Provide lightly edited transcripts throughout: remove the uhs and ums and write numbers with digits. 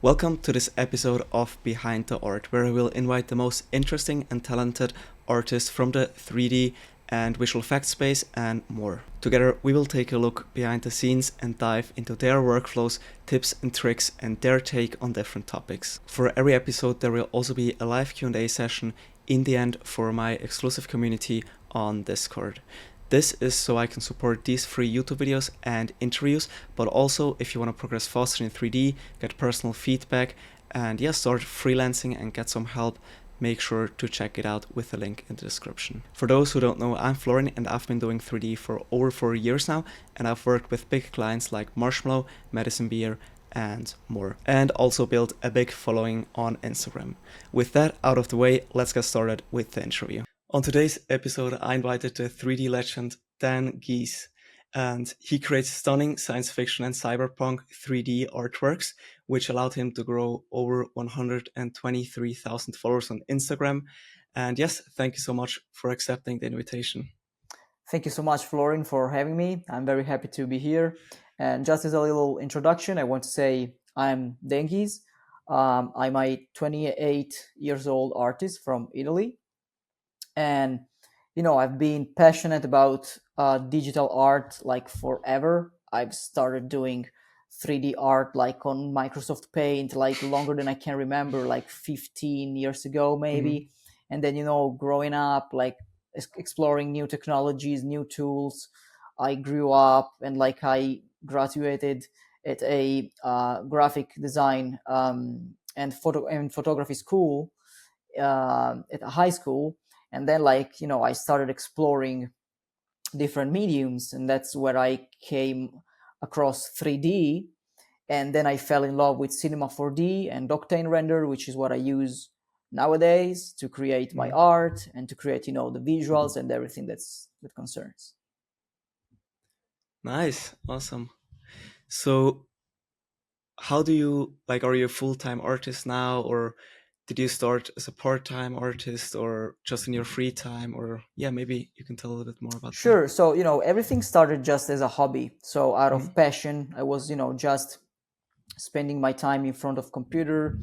Welcome to this episode of Behind the Art, where I will invite the most interesting and talented artists from the 3D and visual effects space and more. Together, we will take a look behind the scenes and dive into their workflows, tips and tricks, and their take on different topics. For every episode, there will also be a live Q&A session in the end for my exclusive community on Discord. This is so I can support these free YouTube videos and interviews, but also if you want to progress faster in 3D, get personal feedback, and start freelancing and get some help, make sure to check it out with the link in the description. For those who don't know, I'm Florin and I've been doing 3D for over 4 years now, and I've worked with big clients like Marshmallow, Medicine Beer, and more, and also built a big following on Instagram. With that out of the way, let's get started with the interview. On today's episode, I invited the 3D legend Dangiuz, and he creates stunning science fiction and cyberpunk 3D artworks, which allowed him to grow over 123,000 followers on Instagram. And yes, thank you so much for accepting the invitation. Thank you so much, Florin, for having me. I'm very happy to be here. And just as a little introduction, I want to say I'm Dangiuz. I'm a 28 years old artist from Italy. And, I've been passionate about digital art like forever. I've started doing 3D art like on Microsoft Paint, like longer than I can remember, like 15 years ago, maybe. And then, growing up, like exploring new technologies, new tools. I grew up and I graduated at a graphic design and photography school at a high school. And then I started exploring different mediums, and that's where I came across 3D. And then I fell in love with Cinema 4D and Octane Render, which is what I use nowadays to create my art and to create, the visuals and everything that concerns. Nice, awesome. So how do you, are you a full-time artist now, or did you start as a part-time artist or just in your free time? Or maybe you can tell a little bit more about that. Sure. So, everything started just as a hobby. So out of passion, I was, just spending my time in front of computer,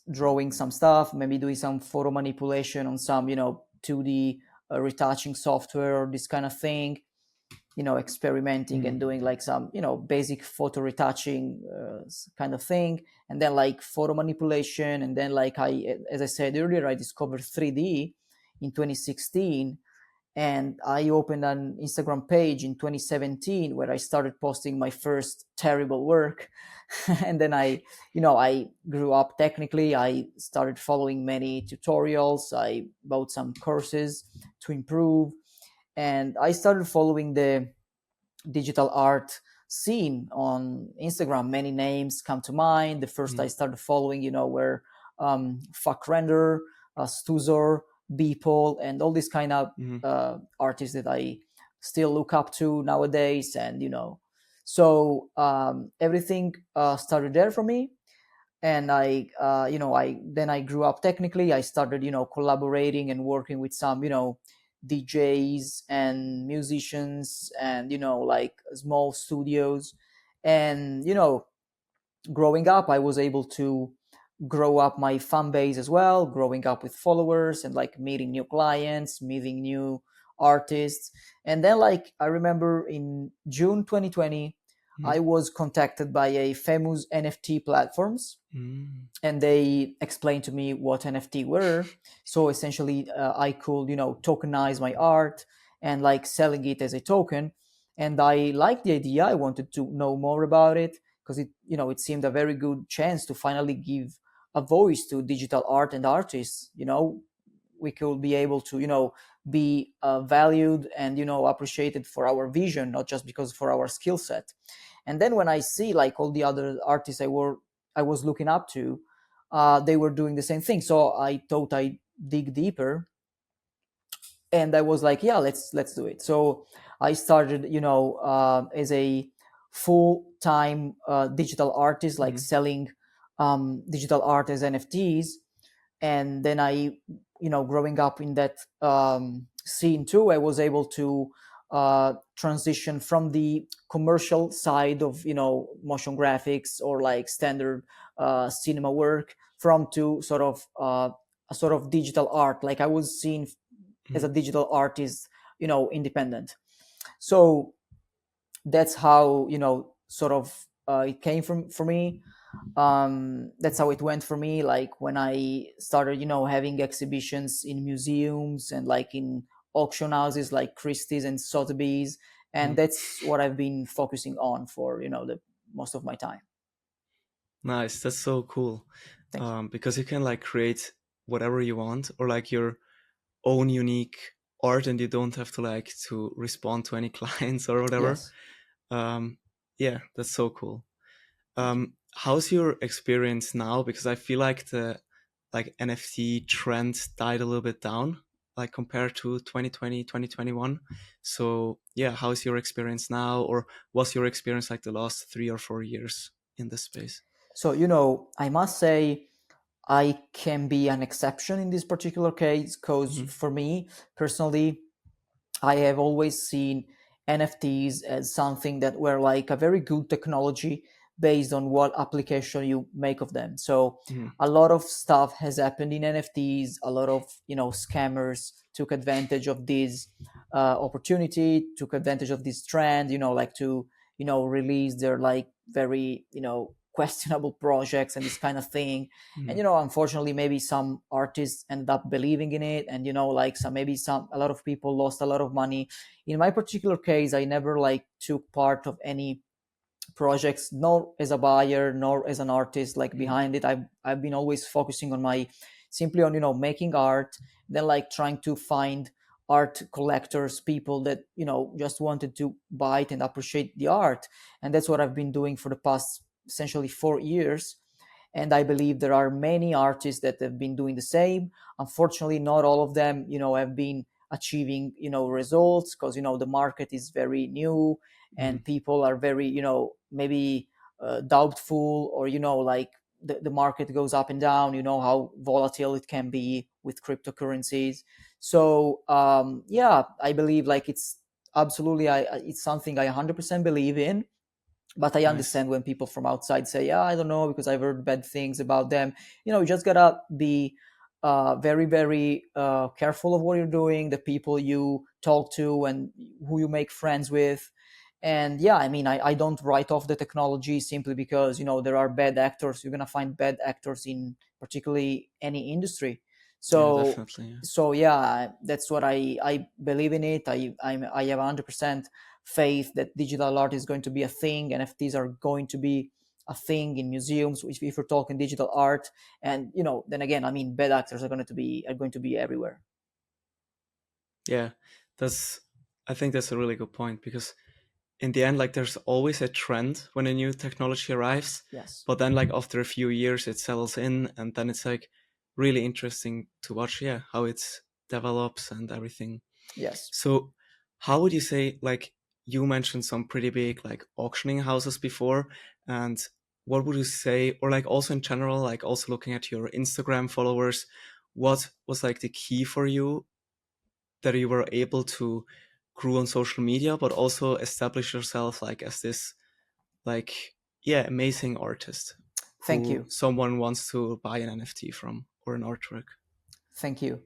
drawing some stuff, maybe doing some photo manipulation on some, 2D retouching software or this kind of thing, experimenting and doing some, basic photo retouching kind of thing. And then photo manipulation. And then as I said earlier, I discovered 3D in 2016. And I opened an Instagram page in 2017 where I started posting my first terrible work. And then I grew up technically. I started following many tutorials. I bought some courses to improve. And I started following the digital art scene on Instagram. Many names come to mind. The first I started following, were Fuck Render, Stuzor, Beeple, and all these kind of artists that I still look up to nowadays. And so everything started there for me. And I grew up technically. I started collaborating and working with some DJs and musicians and small studios. And growing up, I was able to grow up my fan base as well, growing up with followers and meeting new clients, meeting new artists. And then I remember in June 2020, I was contacted by a famous NFT platforms, and they explained to me what NFT were. So essentially I could tokenize my art and selling it as a token. And I liked the idea. I wanted to know more about it because it seemed a very good chance to finally give a voice to digital art and artists. We could be able to be valued and appreciated for our vision, not just because for our skill set. And then when I see all the other artists I was looking up to, they were doing the same thing. So I thought I'd dig deeper, and I was like, yeah, let's do it. So I started as a full-time digital artist, selling digital art as NFTs. And then I growing up in that scene too, I was able to transition from the commercial side of motion graphics or standard cinema work from to sort of a sort of digital art. Like I was seen as Mhm. a digital artist, independent. So that's how, sort of it came from for me. That's how it went for me, like when I started, having exhibitions in museums and like in auction houses like Christie's and Sotheby's. And Mhm. that's what I've been focusing on for, the most of my time. Nice. That's so cool. Thank you. Because you can like create whatever you want or like your own unique art, and you don't have to like to respond to any clients or whatever. Yes. Um, yeah, that's so cool. Thank you. How's your experience now? Because I feel like the like NFT trend died a little bit down, like compared to 2020, 2021. So yeah, how's your experience now, or was your experience like the last 3 or 4 years in this space? So, I must say I can be an exception in this particular case because Hmm. for me personally, I have always seen NFTs as something that were like a very good technology based on what application you make of them. So Hmm. a lot of stuff has happened in NFTs. A lot of scammers took advantage of this opportunity, took advantage of this trend. Like to release their like very questionable projects and this kind of thing. And Hmm. unfortunately maybe some artists ended up believing in it, and like some maybe some a lot of people lost a lot of money. In my particular case, I never like took part of any projects, nor as a buyer nor as an artist like Hmm. behind it. I've been always focusing on my simply on making art, then like trying to find art collectors, people that just wanted to buy it and appreciate the art. And that's what I've been doing for the past essentially 4 years. And I believe there are many artists that have been doing the same. Unfortunately, not all of them have been achieving results, because the market is very new Hmm. and people are very maybe doubtful, or like the market goes up and down. You know how volatile it can be with cryptocurrencies. So yeah, I believe like it's absolutely it's something I 100% believe in. But I Nice. understand when people from outside say, "Yeah, I don't know because I've heard bad things about them." You just gotta be very, very careful of what you're doing, the people you talk to, and who you make friends with. And yeah, I mean, I don't write off the technology simply because there are bad actors. You're gonna find bad actors in particularly any industry. Yeah, So definitely. Yeah. yeah, that's what I believe in it. I have 100% faith that digital art is going to be a thing. NFTs are going to be a thing in museums if we're talking digital art. And then again, I mean, bad actors are going to be everywhere. Yeah, that's. I think that's a really good point because in the end, like there's always a trend when a new technology arrives, Yes. but then like after a few years it settles in, and then it's like really interesting to watch, yeah, how it develops and everything. Yes. So how would you say, like, you mentioned some pretty big like auctioning houses before, and what would you say, or like also in general, like also looking at your Instagram followers, what was like the key for you that you were able to grow on social media, but also establish yourself like as this like, yeah, amazing artist Thank who you. someone wants to buy an NFT from or an artwork? Thank you.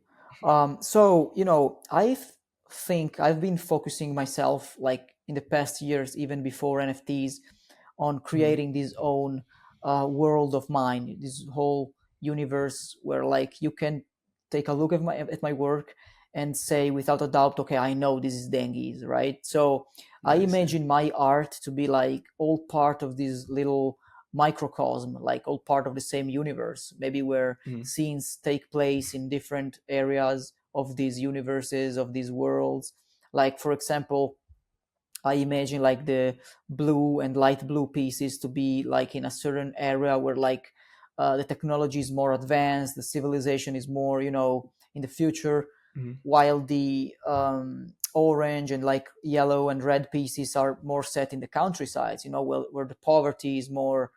So, I think I've been focusing myself, like in the past years, even before NFTs, on Mhm. creating this own world of mine, this whole universe where, like, you can take a look at my work and say without a doubt, okay, I know this is Dangiuz, right? So I Nice, yeah. imagine my art to be like all part of this little microcosm, like all part of the same universe, maybe where Mhm. scenes take place in different areas of these universes, of these worlds. Like, for example, I imagine like the blue and light blue pieces to be like in a certain area where like the technology is more advanced, the civilization is more, in the future, Mhm. while the orange and like yellow and red pieces are more set in the countrysides, where the poverty is more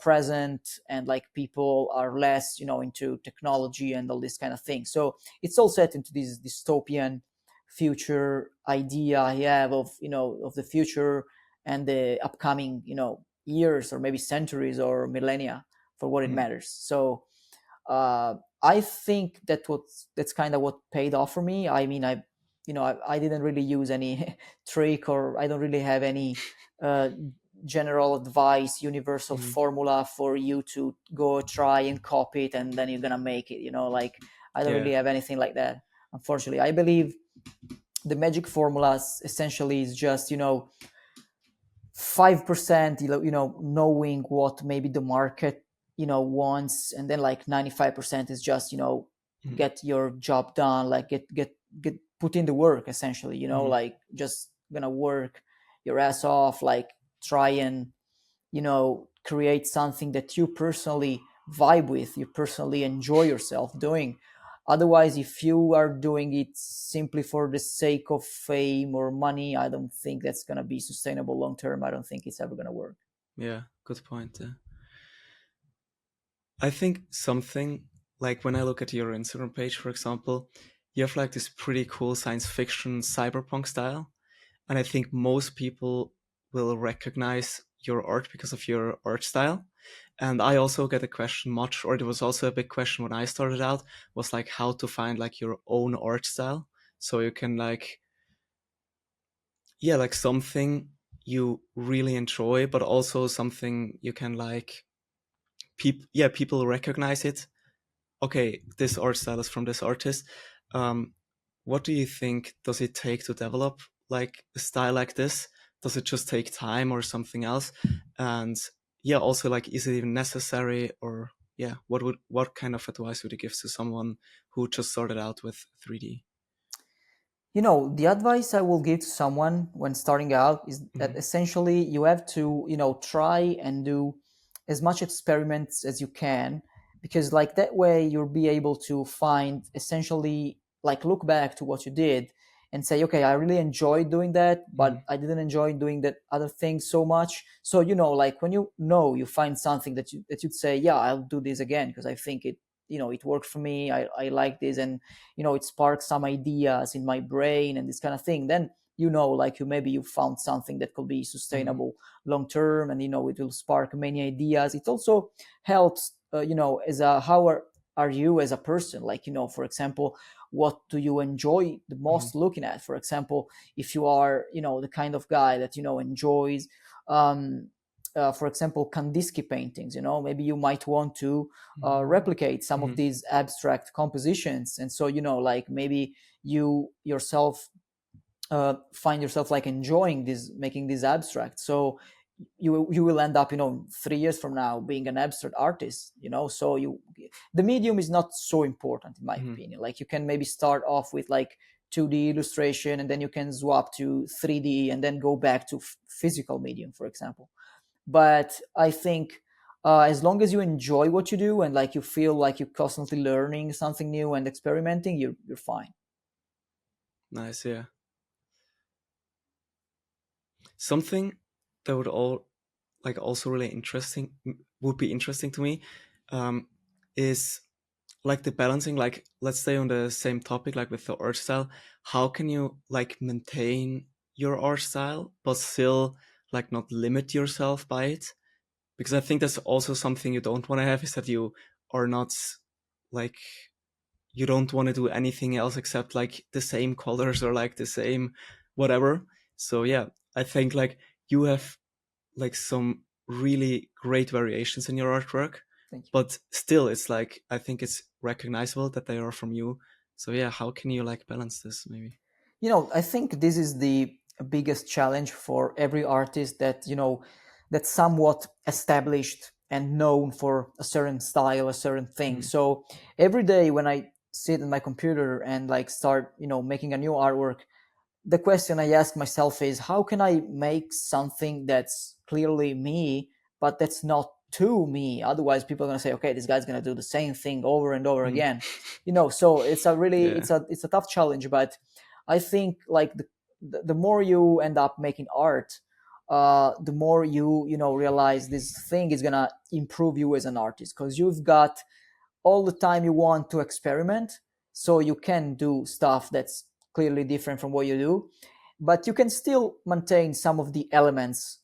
present, and like people are less, into technology and all this kind of thing. So it's all set into this dystopian future idea I have of, of the future and the upcoming, years or maybe centuries or millennia for what it Mm. matters. So I think that's kind of what paid off for me. I mean, I didn't really use any trick, or I don't really have any uh, general advice, universal Mm. formula for you to go try and copy it and then you're gonna make it. Like I don't Yeah. really have anything like that. Unfortunately, I believe the magic formulas essentially is just 5%, knowing what maybe the market wants, and then like 95% is just Mm. get your job done, like get put in the work essentially, Mm. like just gonna work your ass off, like try and create something that you personally vibe with, you personally enjoy yourself doing. Otherwise, if you are doing it simply for the sake of fame or money, I don't think that's going to be sustainable long term. I don't think it's ever going to work. Yeah, good point. I think something like when I look at your Instagram page, for example, you have like this pretty cool science fiction cyberpunk style. And I think most people will recognize your art because of your art style. And I also get a question much, or there was also a big question when I started out, was like how to find like your own art style. So you can like, yeah, like something you really enjoy, but also something you can like, people recognize it. Okay, this art style is from this artist. Um, what do you think does it take to develop like a style like this? Does it just take time or something else? And yeah, also like, is it even necessary? Or yeah, what kind of advice would you give to someone who just started out with 3D? The advice I will give to someone when starting out is that Mm-hmm. essentially you have to, try and do as much experiments as you can, because like that way you'll be able to find essentially, like, look back to what you did and say, okay, I really enjoyed doing that, Mm-hmm. but I didn't enjoy doing that other thing so much. So, like when you find something that you'd say, yeah, I'll do this again because I think it worked for me. I like this, and it sparks some ideas in my brain and this kind of thing. Then like maybe you found something that could be Mm-hmm. sustainable long term, and it will spark many ideas. It also helps, as a how are you as a person, like, for example, what do you enjoy the Mm-hmm. most looking at? For example, if you are the kind of guy that enjoys um for example, Kandinsky paintings, maybe you might want to replicate some of Mm-hmm. these abstract compositions. And so like maybe you yourself find yourself like enjoying this, making this abstract. So you will end up 3 years from now being an abstract artist. So the medium is not so important in my Mm-hmm. opinion. Like you can maybe start off with like 2D illustration, and then you can swap to 3D and then go back to physical medium, for example. But I think as long as you enjoy what you do and like you feel like you're constantly learning something new and experimenting, you're fine. Nice, yeah. Something that would all like also really interesting would be interesting to me, is like the balancing, like let's stay on the same topic, like with the art style. How can you like maintain your art style but still like not limit yourself by it? Because I think that's also something you don't want to have, is that you are not like, you don't want to do anything else except like the same colors or like the same whatever. So yeah, I think like you have like some really great variations in your artwork, Thank you. but still it's like, I think it's recognizable that they are from you. So yeah, how can you like balance this maybe? I think this is the biggest challenge for every artist that, that's somewhat established and known for a certain style, a certain thing. Mm. So every day when I sit in my computer and like start, making a new artwork, the question I ask myself is, how can I make something that's clearly me, but that's not to me? Otherwise, people are going to say, okay, this guy's going to do the same thing over and over Mm. again. So it's a really, Yeah. it's a tough challenge. But I think like the more you end up making art, the more you realize this thing is going to improve you as an artist, because you've got all the time you want to experiment. So you can do stuff that's clearly different from what you do, but you can still maintain some of the elements,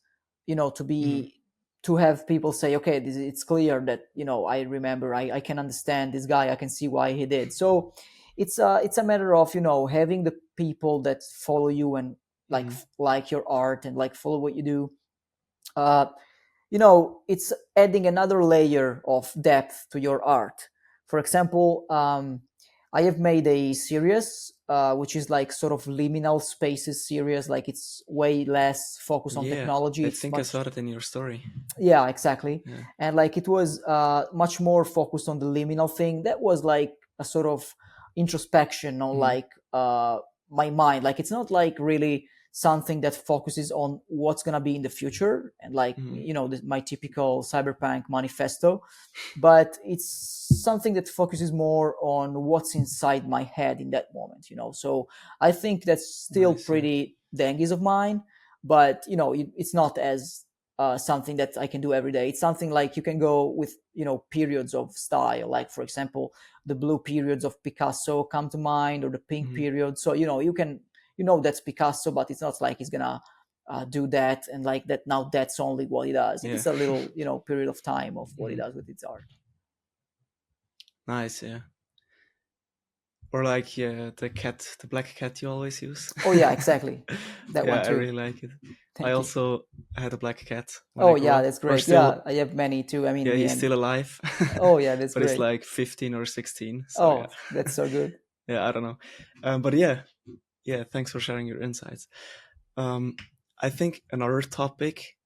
to Mm. be to have people say, okay, it's clear that, I remember, I can understand this guy, I can see why he did. So it's a matter of, having the people that follow you and like Mhm. like your art and like follow what you do. uh, it's adding another layer of depth to your art. For example, I have made a series which is like sort of liminal spaces series. Like it's way less focused on Yeah, technology. I It's think I much, saw that in your story. yeah, exactly. Yeah. And like it was much more focused on the liminal thing. That was like a sort of introspection on Mhm. like my mind. Like it's not like really something that focuses on what's going to be in the future and like, Mhm. my typical cyberpunk manifesto, but it's something that focuses more on what's inside my head in that moment. So I think that's still Nice. Yeah. pretty Dangiuz of mine, but it's not as something that I can do every day. It's something like you can go with periods of style, like for example the blue periods of Picasso come to mind, or the pink Mhm. period. So you can, that's Picasso, but it's not like he's gonna do that and like that. Now that's only what he does. It Yeah. is a little period of time of what he Mhm. does with his art. Nice. Yeah. Or like, yeah, the cat, the black cat you always use. Oh yeah, exactly, that Yeah, one I too. really like it. I Thank you. also had a black cat when I Oh grew yeah, up. that's Or great. Yeah, still, I have many too. I mean, yeah, me he's and still alive. oh yeah, that's But it's great. like 15 or 16. So yeah. Oh, that's so good. Yeah, I don't know. But yeah, yeah, thanks for sharing your insights. Um, I think another topic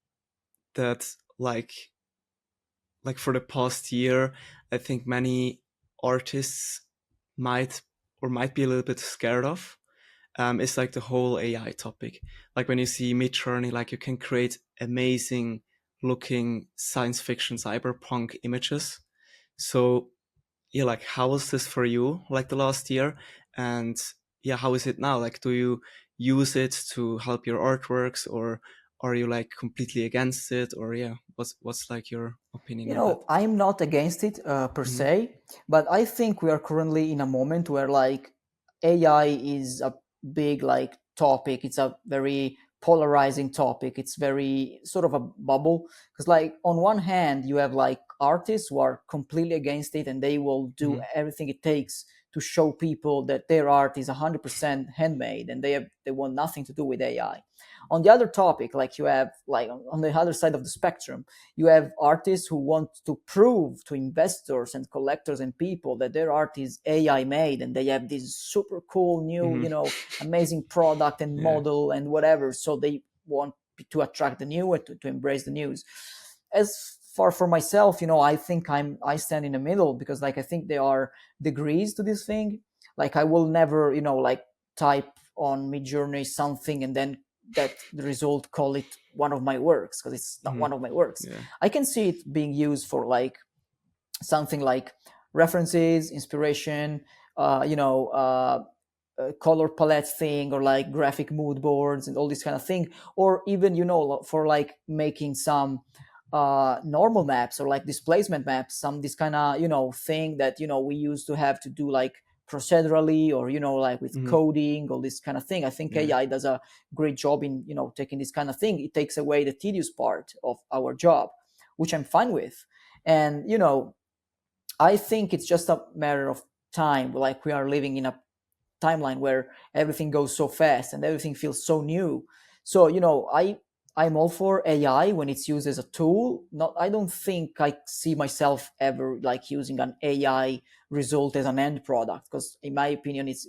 that like for the past year, I think many artists might might be a little bit scared of, is like the whole AI topic. Like when you see Midjourney, like you can create amazing looking science fiction cyberpunk images. So yeah, like how was this for you like the last year? And yeah, how is it now? Like do you use it to help your artworks, or are you like completely against it? Or yeah, what's like your opinion on that? I'm not against it per Hmm. se, but I think we are currently in a moment where like AI is a big like topic. It's a very polarizing topic. It's very sort of a bubble, because like on one hand you have like artists who are completely against it and they will do Hmm. everything it takes to show people that their art is 100% handmade and they want nothing to do with AI. On the other topic, like you have like on the other side of the spectrum, you have artists who want to prove to investors and collectors and people that their art is AI made and they have this super cool new, Hmm. amazing product and Yeah. model and whatever. So they want to attract the new and to embrace the news. As far for myself, I think I stand in the middle, because like I think there are degrees to this thing. Like I will never, like type on Midjourney something and then that the result call it one of my works, because it's not Hmm. one of my works. Yeah. I can see it being used for like something like references, inspiration, uh, you know, uh, color palette thing, or like graphic mood boards and all this kind of thing, or even for like making some normal maps or like displacement maps, some this kind of thing that we used to have to do like procedurally, or like with Hmm. coding, all this kind of thing. I think Yeah. AI does a great job in taking this kind of thing. It takes away the tedious part of our job, which I'm fine with. And I think it's just a matter of time. Like we are living in a timeline where everything goes so fast and everything feels so new. So I'm all for AI when it's used as a tool. Not I don't think I see myself ever like using an AI result as an end product, because in my opinion it's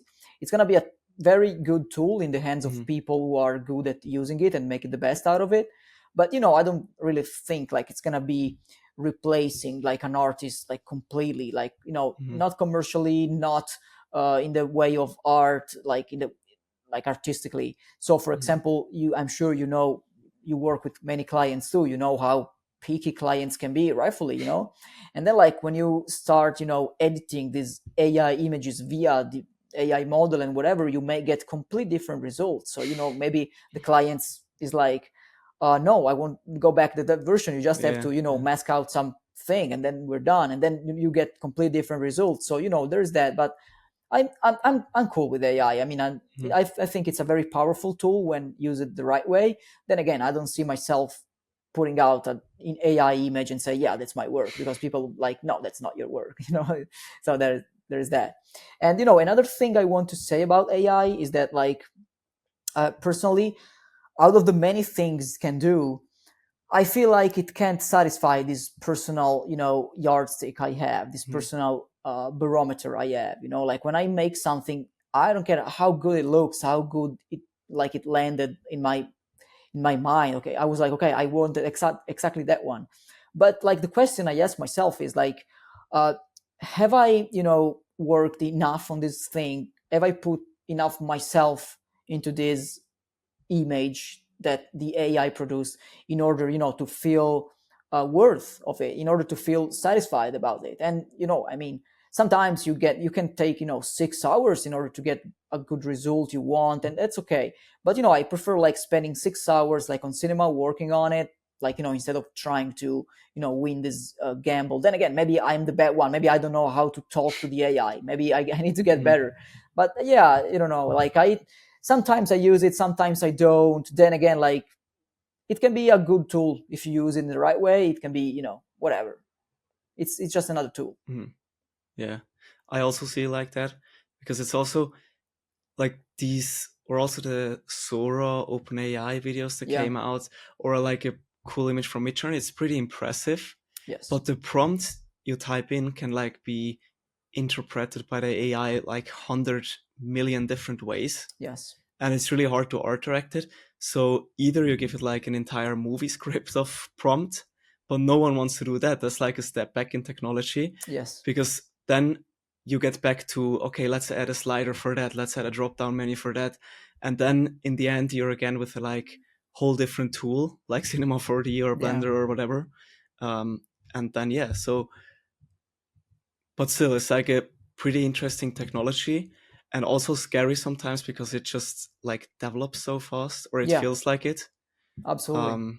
gonna be a very good tool in the hands Hmm. of people who are good at using it and making the best out of it. But I don't really think like it's gonna be replacing like an artist like completely, like Hmm. not commercially, not in the way of art, like in the like artistically. So for Hmm. example, I'm sure you work with many clients too. You know how picky clients can be, rightfully. And then like when you start editing these AI images via the AI model and whatever, you may get complete different results. So maybe the clients is like, no, I won't go back to that version. You just have Yeah. to Yeah. mask out some thing and then we're done, and then you get complete different results. So there's that. But I'm cool with AI. I mean, Hmm. I think it's a very powerful tool when used the right way. Then again, I don't see myself putting out an AI image and say, yeah, that's my work, because people like, no, that's not your work. So there's that. And another thing I want to say about AI is that, like, personally, out of the many things it can do, I feel like it can't satisfy this personal, yardstick I have, this personal barometer I have. Like when I make something, I don't care how good it looks, how good it landed in my mind. Okay, I was like, okay, I wanted exactly that one. But like the question I ask myself is like, uh, have I, worked enough on this thing? Have I put enough myself into this image that the AI produced, in order, to feel worth of it, in order to feel satisfied about it? And I mean, sometimes you can take 6 hours in order to get a good result you want, and that's okay. But I prefer like spending 6 hours like on cinema working on it, like instead of trying to win this gamble. Then again, maybe I'm the bad one, maybe I don't know how to talk to the AI, maybe I need to get better. But yeah, like sometimes I use it, sometimes I don't. Then again, like, it can be a good tool if you use it in the right way. It can be, whatever. It's just another tool. Yeah, I also see it like that, because it's also like these, or also the Sora OpenAI videos that came out, or like a cool image from Midjourney. It's pretty impressive. Yes. But the prompt you type in can like be interpreted by the AI like 100 million different ways. Yes. And it's really hard to art direct it. So either you give it like an entire movie script of prompt, but no one wants to do that. That's like a step back in technology. Yes. Because then you get back to, okay, let's add a slider for that. Let's add a drop down menu for that. And then in the end, you're again with a like whole different tool like Cinema 4D or Blender or whatever. And then, yeah, so, but still, it's like a pretty interesting technology, and also scary sometimes because it just like develops so fast, or it feels like it. Absolutely.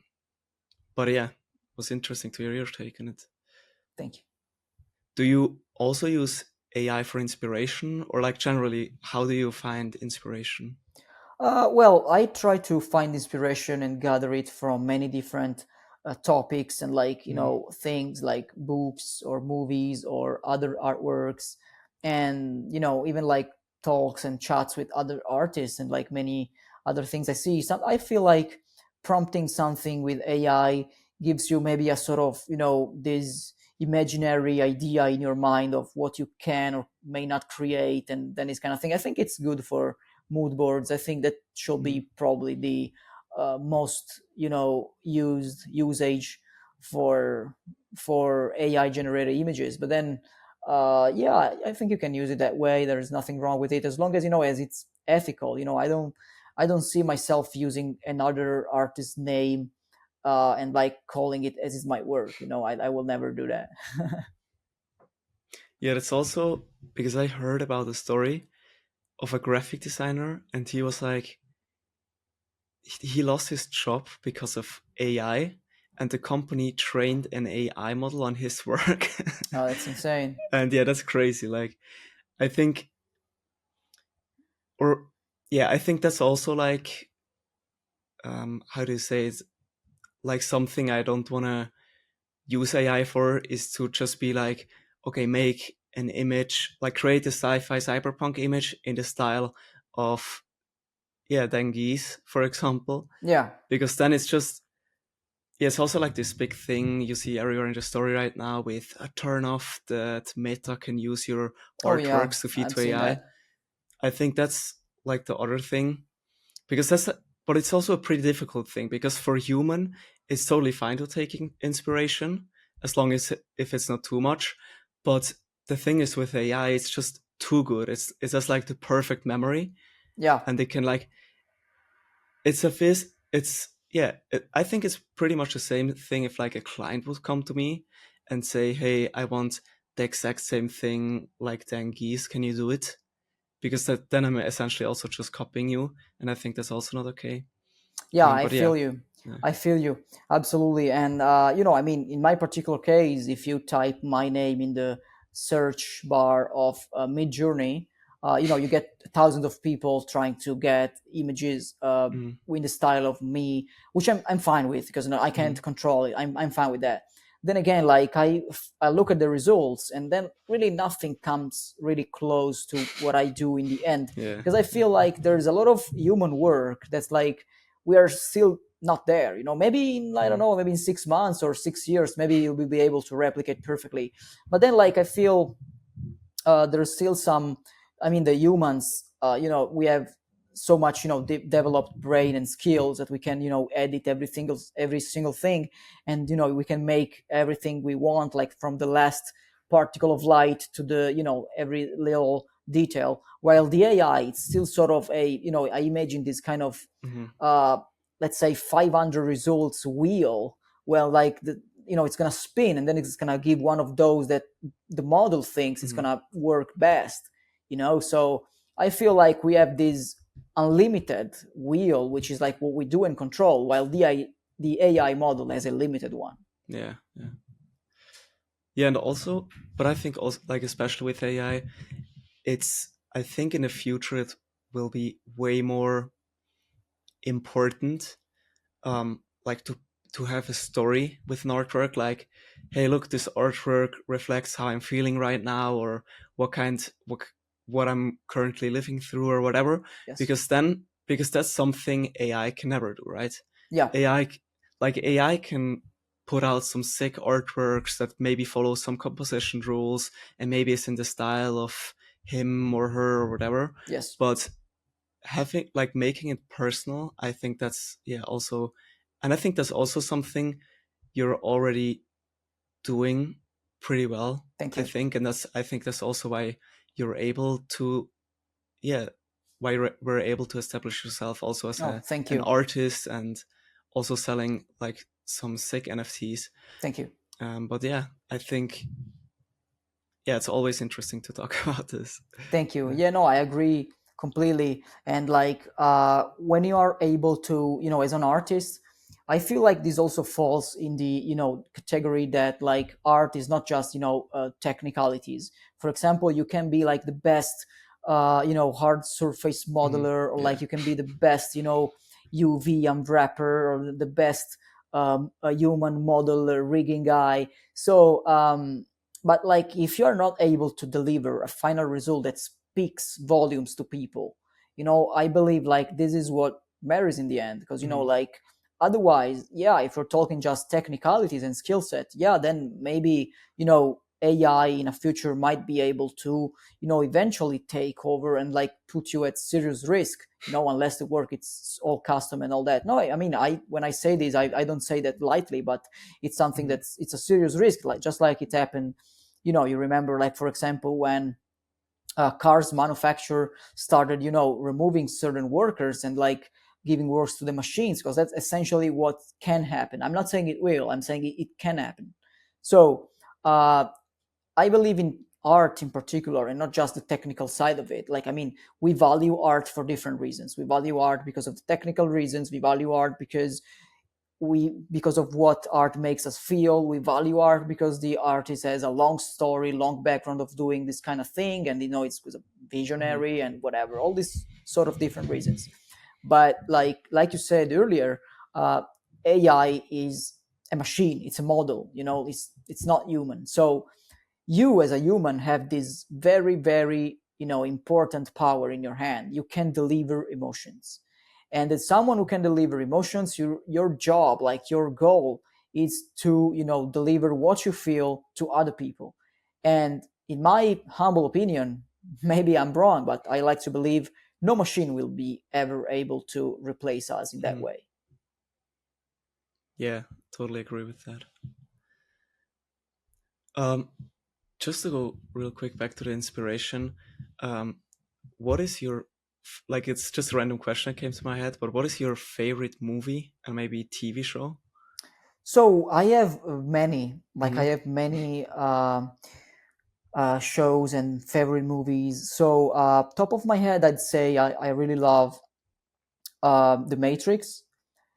But yeah, it was interesting to hear your take on it. Thank you. Do you also use AI for inspiration, or like generally, how do you find inspiration? Well, I try to find inspiration and gather it from many different topics, and like things like books or movies or other artworks, and even like talks and chats with other artists, and like many other things I see. I feel like prompting something with AI gives you maybe a sort of this imaginary idea in your mind of what you can or may not create, and then this kind of thing. I think it's good for mood boards. I think that should be probably the most used usage for AI generated images. But then yeah, I think you can use it that way. There's nothing wrong with it, as long as as it's ethical. I don't see myself using another artist's name and like calling it as is my work. I will never do that. Yeah, that's also because I heard about a story of a graphic designer, and he was like, he lost his job because of AI, and the company trained an AI model on his work. Oh, that's insane. And yeah, that's crazy. Like, I think, or yeah, I think that's also like, how do you say it? Like something I don't want to use AI for is to just be like, okay, make an image, like create a sci-fi cyberpunk image in the style of, yeah, Dangiuz, for example. Yeah. Because then it's just, yeah, it's also like this big thing you see everywhere in the story right now with a turn off that Meta can use your Oh yeah, artworks to feed I've to seen AI. that. I think that's like the other thing, because but it's also a pretty difficult thing, because for human, it's totally fine to take inspiration as long as if it's not too much. But the thing is with AI, it's just too good. It's just like the perfect memory, Yeah. and they can like, it's yeah. I think it's pretty much the same thing if like a client would come to me and say, "Hey, I want the exact same thing like Dangiz. Can you do it?" Because then I'm essentially also just copying you, and I think that's also not okay. Yeah, I But yeah, feel you. yeah. I feel you. Absolutely. And I mean, in my particular case, if you type my name in the search bar of Midjourney, you get thousands of people trying to get images Mm, in the style of me, which I'm fine with, because I mm, can't control it. I'm fine with that. Then again, like I look at the results, and then really nothing comes really close to what I do in the end, yeah, because I yeah. feel like there's a lot of human work that's like we are still not there. Maybe in, I don't Mm, know, maybe in 6 months or 6 years, maybe we'll be able to replicate perfectly. But then, like, I feel there's still some. I mean, the humans, we have so much, developed brain and skills that we can, edit every single thing, and we can make everything we want, like from the last particle of light to the, every little detail. While the AI, it's still sort of a, I imagine this kind of, mhm, uh, let's say 500 results wheel. Well, like it's gonna spin, and then it's gonna give one of those that the model thinks is mhm. gonna work best. So I feel like we have this unlimited wheel, which is like what we do and control, while the AI model has a limited one. Yeah, yeah, yeah, and also, but I think also, like especially with AI, I think in the future it will be way more important, like to have a story with an artwork, like, hey, look, this artwork reflects how I'm feeling right now, or what kind what I'm currently living through, or whatever. Yes. Because that's something AI can never do, right? Yeah. AI can put out some sick artworks that maybe follow some composition rules, and maybe it's in the style of him or her or whatever. Yes. But having, like, making it personal, I think that's, yeah, also, and I think that's also something you're already doing pretty well, Thank I you. think. And I think that's also why you're able to, yeah, why we're able to establish yourself also as Oh, thank an you. artist, and also selling like some sick NFTs. Thank you. But yeah, I think, yeah, it's always interesting to talk about this. Thank you. Yeah. Yeah, no, I agree completely. And like when you are able to, as an artist, I feel like this also falls in the, category that like art is not just, technicalities. For example, you can be like the best, hard surface Mhm. modeler, or Yeah. like you can be the best, UV unwrapper, or the best a human model rigging guy. So, but like if you're not able to deliver a final result that speaks volumes to people, I believe like this is what matters in the end, because Mhm. like otherwise, yeah, if we're talking just technicalities and skill set, yeah, then maybe AI in a future might be able to eventually take over and like put you at serious risk, unless the work it's all custom and all that. No, I mean, I when I say this, I don't say that lightly, but it's something Mhm. it's a serious risk, like just like it happened. You remember, like, for example, when cars manufacturer started removing certain workers and like giving works to the machines, because that's essentially what can happen. I'm not saying it will, I'm saying it can happen. So uh, I believe in art in particular, and not just the technical side of it. Like, I mean, we value art for different reasons. We value art because of the technical reasons. We value art because of what art makes us feel. We value art because the artist has a long story, long background of doing this kind of thing, and it's was a Mhm. visionary and whatever. All these sort of different reasons. But like you said earlier, uh, AI is a machine. It's a model. It's not human. So you as a human have this very, very important power in your hand. You can deliver emotions, and as someone who can deliver emotions, your job, like your goal, is to deliver what you feel to other people. And in my humble opinion, maybe I'm wrong, but I like to believe no machine will be ever able to replace us in that Mhm. way. Yeah, totally agree with that. Um, just to go real quick back to the inspiration, um, what is your, like, it's just a random question that came to my head, but what is your favorite movie and maybe TV show? So I have many, like I Mm-hmm. have many shows and favorite movies. So, top of my head, I'd say I really love The Matrix,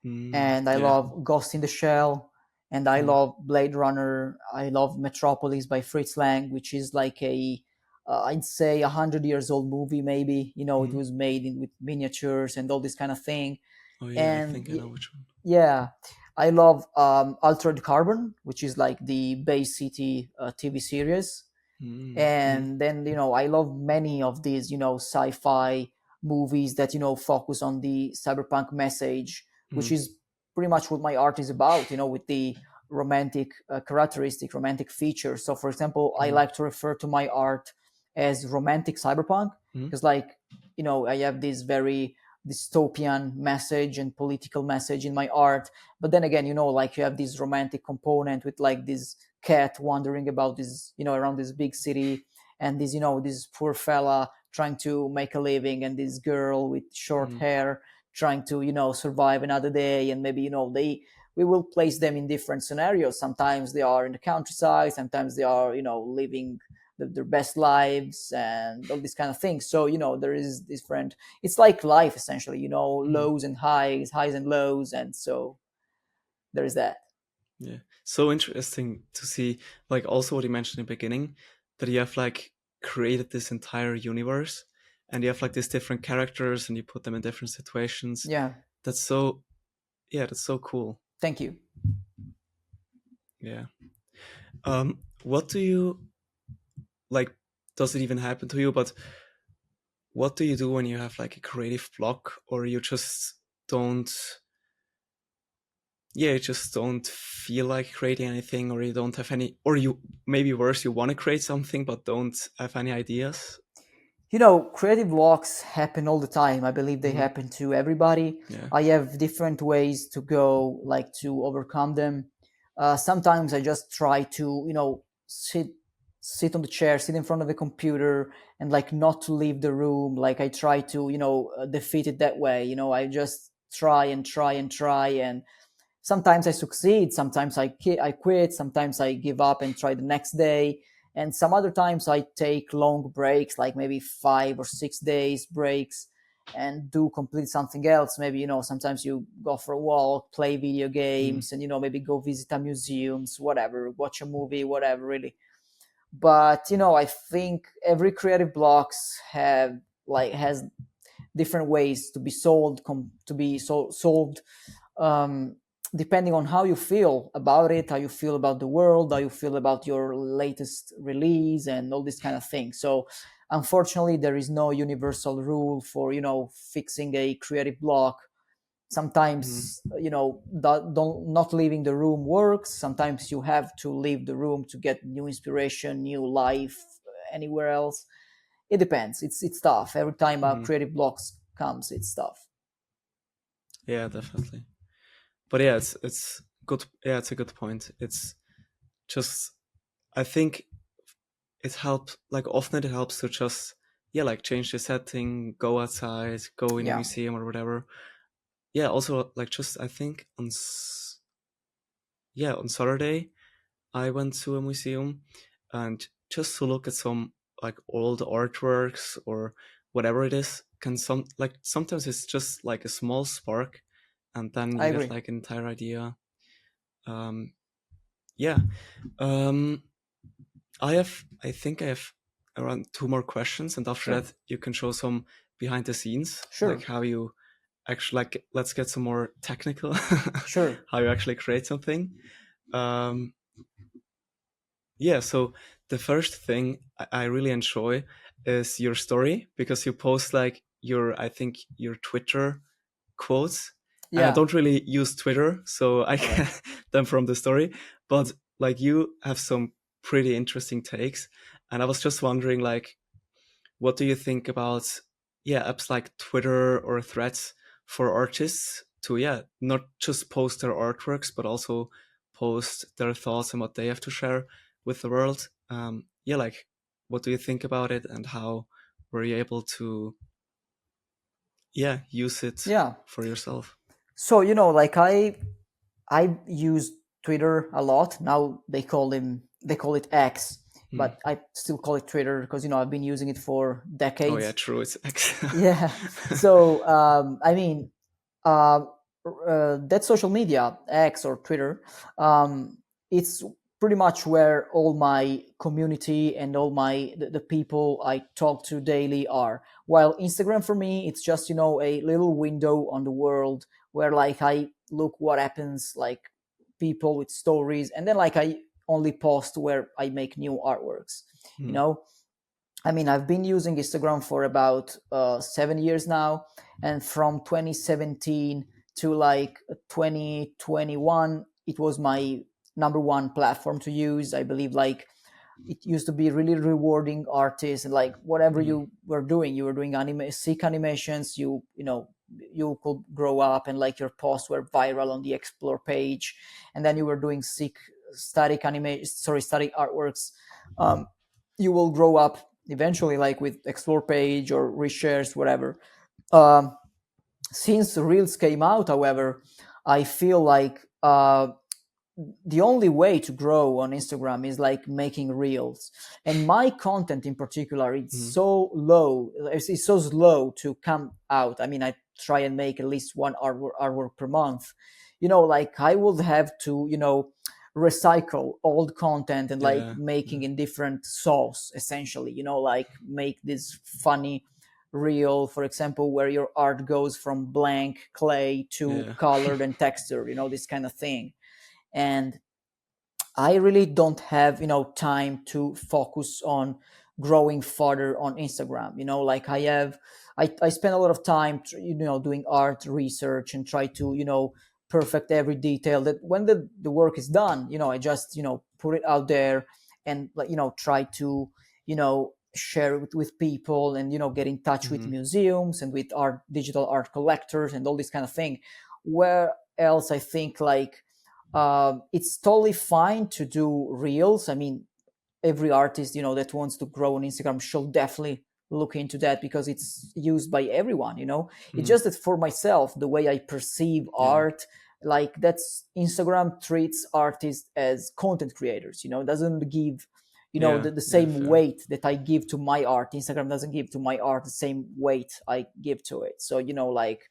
Mm, and I yeah. love Ghost in the Shell, and I Mm, love Blade Runner. I love Metropolis by Fritz Lang, which is like a I'd say 100 years old movie, maybe. It Mm. was made with miniatures and all this kind of thing. Oh yeah, I And think I know which one. yeah, I love Altered Carbon, which is like the Bay City TV series. Mm. Mm. And then I love many of these sci-fi movies that focus on the cyberpunk message, which Mm. is pretty much what my art is about, with the romantic characteristic, romantic features. So for example, I Mm. like to refer to my art as romantic cyberpunk, Mm. because like I have this very dystopian message and political message in my art. But then again, like you have this romantic component with like this cat wandering about this around this big city, and this poor fella trying to make a living, and this girl with short Mm. hair trying to survive another day. And maybe we will place them in different scenarios. Sometimes they are in the countryside, sometimes they are living their best lives and all these kind of things. So there is different, it's like life essentially, Mm. lows and highs and lows. And so there is that. Yeah. So interesting to see, like also what you mentioned in the beginning, that you have like created this entire universe and you have like these different characters and you put them in different situations. Yeah, That's so, yeah, that's so cool. thank you. Yeah. What do you like? Does it even happen to you? But what do you do when you have like a creative block, or you just don't? Yeah, you just don't feel like creating anything, or you don't have any, or you maybe worse, you want to create something but don't have any ideas. Creative blocks happen all the time. I believe they Mm-hmm. happen to everybody. Yeah. I have different ways to go, like to overcome them. Sometimes I just try to, sit on the chair, sit in front of the computer, and like not to leave the room. Like I try to, defeat it that way. I just try and try and try, and sometimes I succeed, sometimes I quit, sometimes I give up and try the next day. And some other times I take long breaks, like maybe 5 or 6 days breaks, and do complete something else. Maybe, sometimes you go for a walk, play video Mm. games, and, maybe go visit a museums, whatever, watch a movie, whatever, really. But, I think every creative blocks has different ways to be solved, um, depending on how you feel about it, how you feel about the world, how you feel about your latest release, and all this kind of thing. So, unfortunately, there is no universal rule for fixing a creative block. Mm. Sometimes don't not leaving the room works. Sometimes you have to leave the room to get new inspiration, new life anywhere else. It depends. It's tough. Every time a Mm. creative blocks comes, it's tough. Yeah, definitely. But yeah, it's good. Yeah, it's a good point. It's just, I think it helps, like often it helps to just, yeah, like change the setting, go outside, go in a Yeah, museum or whatever. Yeah, also like just, I think yeah, on Saturday I went to a museum and just to look at some like old artworks or whatever it is, can sometimes it's just like a small spark and then I you get agree. like an entire idea. um yeah. um I think I have around two more questions, and after Sure, that you can show some behind the scenes, like sure, how you actually, like, let's get some more technical, sure. how you actually create something. um Yeah, so the first thing I really enjoy is your story, because you post like I think your Twitter quotes, and I Yeah, don't really use Twitter, so I all right. get them from the story, but like you have some pretty interesting takes, and I was just wondering, like, what do you think about, yeah, apps like Twitter or Threads for artists to, yeah, not just post their artworks, but also post their thoughts and what they have to share with the world? Yeah, like, what do you think about it, and how were you able to, yeah, use it Yeah. for yourself? So like I use Twitter a lot. Now they call it X, Mm. but I still call it Twitter because I've been using it for Oh yeah, decades. true. It's X. Yeah. So I mean, uh, that social media, X or Twitter, um, it's pretty much where all my community and all the people I talk to daily are. While Instagram for me, it's just, a little window on the world where like I look what happens, like people with stories, and then like I only post where I make new artworks. You Mm. know, I mean, I've been using Instagram for about 7 years now, and from 2017 to like 2021, it was my number one platform to use. I believe like it used to be really rewarding artists, and like whatever Mm. you were doing sick animations. You could grow up, and like your posts were viral on the explore page, and then you were doing sick static artworks. Um, you will grow up eventually, like with explore page or reshares, whatever. Um, since Reels came out, however, I feel like the only way to grow on Instagram is like making reels. And my content in particular, it's Mm. so low, it's so slow to come out. I mean, I try and make at least one artwork per month. Like I would have to, recycle old content and like Yeah. making Yeah. in different sauce, essentially, like make this funny reel, for example, where your art goes from blank clay to Yeah. colored and texture, this kind of thing. And I really don't have, time to focus on growing further on Instagram. Like I spend a lot of time, doing art research and try to, perfect every detail that when the work is done, I just, put it out there and like, try to, share it with people and, get in touch with Mm. museums and with digital art collectors and all this kind of thing. Where else I think like, it's totally fine to do reels. I mean, every artist that wants to grow on Instagram should definitely look into that because it's used by everyone. It's Mm. just that for myself, the way I perceive Yeah. art, like that's Instagram treats artists as content creators. Doesn't give Yeah. the Yeah. same Fair. weight that I give to my art. Instagram doesn't give to my art the same weight I give to it. So like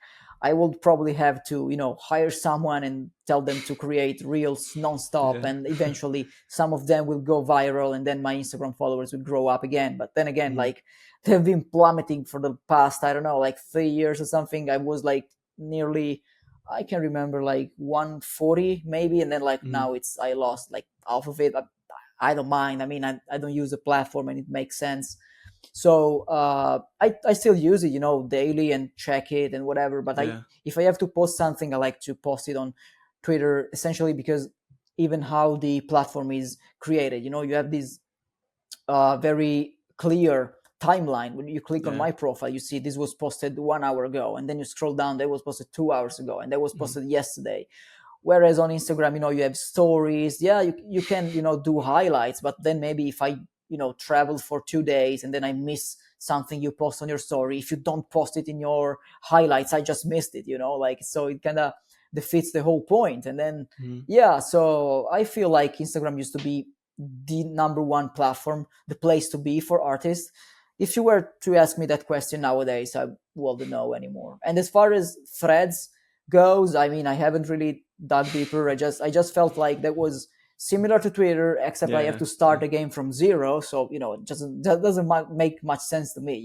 I would probably have to, hire someone and tell them to create reels nonstop, Yeah. and eventually some of them will go viral, and then my Instagram followers will grow up again. But then again, Mm. like they've been plummeting for the past, I don't know, like 3 years or something. I was like nearly, I can remember like 140 maybe, and then like Mm. now I lost like half of it. I don't mind. I mean, I don't use the platform, and it makes sense. So I still use it, daily and check it and whatever. But Yeah. if I have to post something, I like to post it on Twitter, essentially because even how the platform is created, you have this very clear timeline. When you click on Yeah. my profile, you see this was posted 1 hour ago, and then you scroll down, that was posted 2 hours ago, and that was Mm. posted yesterday. Whereas on Instagram, you have stories. Yeah, you can, do highlights, but then maybe if I, travel for 2 days and then I miss something you post on your story, if you don't post it in your highlights, I just missed it, like, so it kind of defeats the whole point. And then, Mm. yeah, so I feel like Instagram used to be the number one platform, the place to be for artists. If you were to ask me that question nowadays, I wouldn't know anymore. And as far as threads goes, I mean, I haven't really dug deeper. I just felt like that was similar to Twitter, except I have Yeah. to start Yeah. the game from zero. So that doesn't make much sense to me.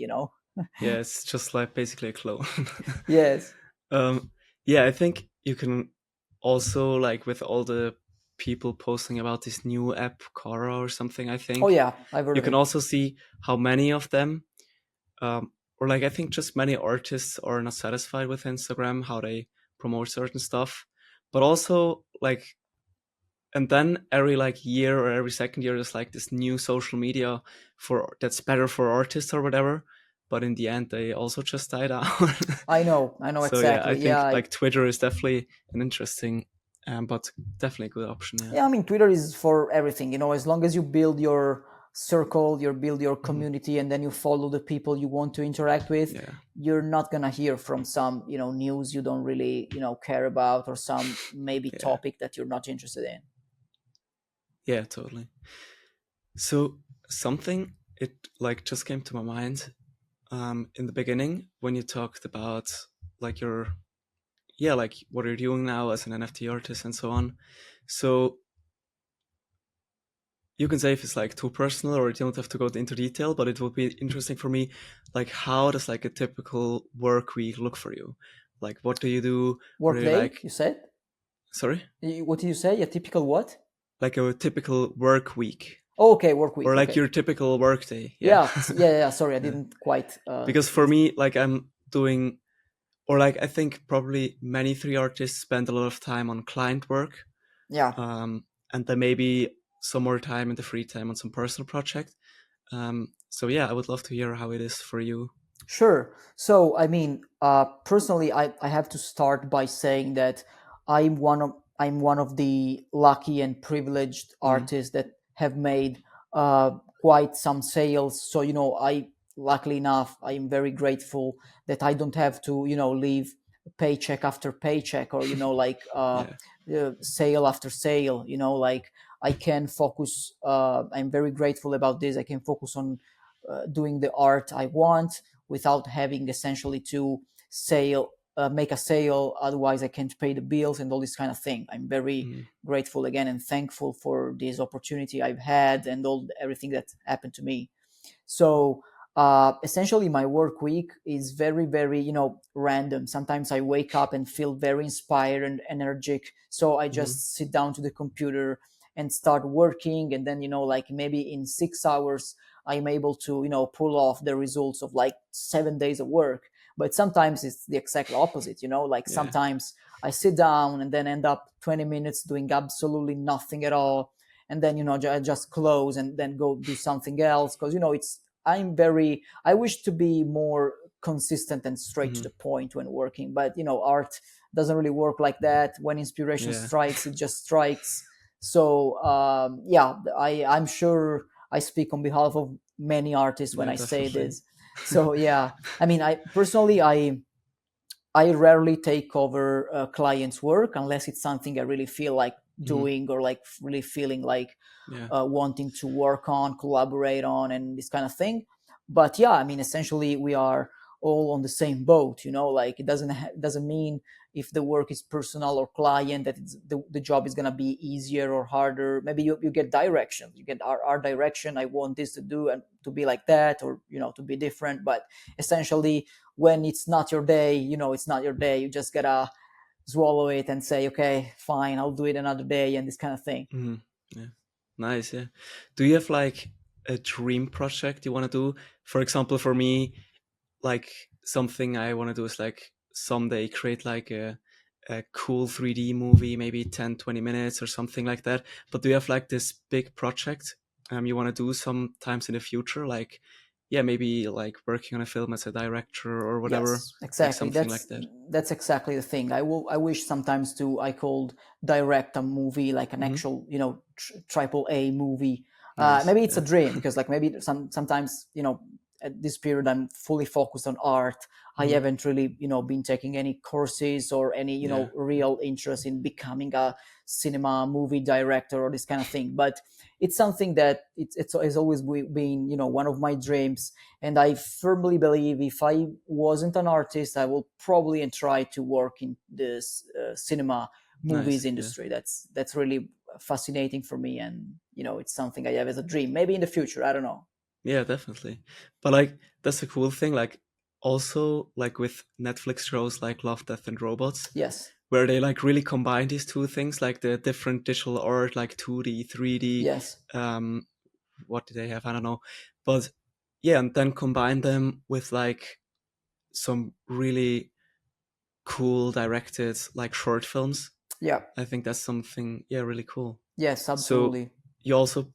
Yeah. It's just like basically a clone. Yes. um. Yeah. I think you can also like with all the people posting about this new app, Cora or something. I Oh think yeah, I've heard you of can it. also see how many of them, or like I think just many artists are not satisfied with Instagram, how they promote certain stuff, but also like, and then every like year or every second year there's like this new social media for that's better for artists or whatever, but in the end they also just die down. I know So yeah, I exactly. think Yeah, like Twitter is definitely an interesting, but definitely a good option. Yeah. yeah, I mean, Twitter is for everything, as long as you build your circle, you build your Hmm. community, and then you follow the people you want to interact with, Yeah. you're not going to hear from some, news you don't really, care about, or some maybe Yeah. topic that you're not interested in. Yeah. Totally. So something it like just came to my mind in the beginning when you talked about like your, yeah, like what you're doing now as an NFT artist and so on. So you can say if it's like too personal or you don't have to go into detail, but it would be interesting for me, like how does like a typical work week look for you? Like what do you do? What do you Workday, like? you said? Sorry, What did you say? A typical what? like a typical work week Oh, okay, work week. or like Okay. your typical work day. Yeah, Yeah, yeah. Sorry, I yeah. didn't quite Because get for it. me, like I'm doing, or like I think probably many 3D artists spend a lot of time on client work, Yeah. and then maybe some more time in the free time on some personal project. So yeah, I would love to hear how it is for you. Sure. So, I mean, personally, I have to start by saying that I'm one of the lucky and privileged Mm, artists that have made quite some sales. So, I luckily enough, I am very grateful that I don't have to, live paycheck after paycheck, or like yeah. sale after sale. Like I can focus. I'm very grateful about this. I can focus on doing the art I want without having essentially to sale make a sale, otherwise I can't pay the bills and all this kind of thing. I'm very Mm, grateful again and thankful for this opportunity I've had and everything that happened to me. So essentially, my work week is very, very, random. Sometimes I wake up and feel very inspired and energetic. So I mm, just sit down to the computer and start working. And then, like maybe in 6 hours, I'm able to, pull off the results of like 7 days of work. But sometimes it's the exact opposite, like yeah. sometimes I sit down and then end up 20 minutes doing absolutely nothing at all, and then I just close and then go do something else, because I wish to be more consistent and straight to Mm, the point when working, but art doesn't really work like that. When inspiration yeah. strikes, it just strikes. So yeah, I'm sure I speak on behalf of many artists when Yeah, I say definitely. this. So yeah, I mean, I personally, I rarely take over a client's work unless it's something I really feel like Mm, doing, or like really feeling like yeah. wanting to work on, collaborate on, and this kind of thing. But yeah, I mean, essentially, we are all on the same boat. Like it doesn't mean if the work is personal or client that the job is gonna be easier or harder. Maybe you get direction. You get our direction. I want this to do and to be like that, or to be different. But essentially, when it's not your day, it's not your day. You just gotta swallow it and say, okay, fine, I'll do it another day, and this kind of thing. Mm, yeah. Nice. Yeah. Do you have like a dream project you want to do? For example, for me, like something I want to do is like someday create like a cool 3D movie, maybe 10, 20 minutes or something like that. But do you have like this big project you want to do sometimes in the future? Like, yeah, maybe like working on a film as a director or whatever, Yes, like exactly. something That's like that. that's exactly the thing. I wish sometimes to I could direct a movie, like an Hmm. actual triple A movie. Nice. Maybe it's a Yeah. dream, because like maybe sometimes at this period I'm fully focused on art. I Hmm. haven't really been taking any courses or any Yeah. real interest in becoming a cinema movie director or this kind of thing. But it's something that it's always been one of my dreams, and I firmly believe if I wasn't an artist, I will probably try to work in this cinema movies Nice. Yeah. industry. That's really fascinating for me, and it's something I have as a dream. Maybe in the future, I don't know. Yeah, definitely. But like that's a cool thing. Like also like with Netflix shows like Love, Death and Robots, Yes, where they like really combine these two things, like the different digital art, like 2D, 3D. yes, Um, what do they have? I don't know. But yeah, and then combine them with like some really cool directed like short films. yeah, I think that's something, yeah, really cool. yes, So absolutely. you also,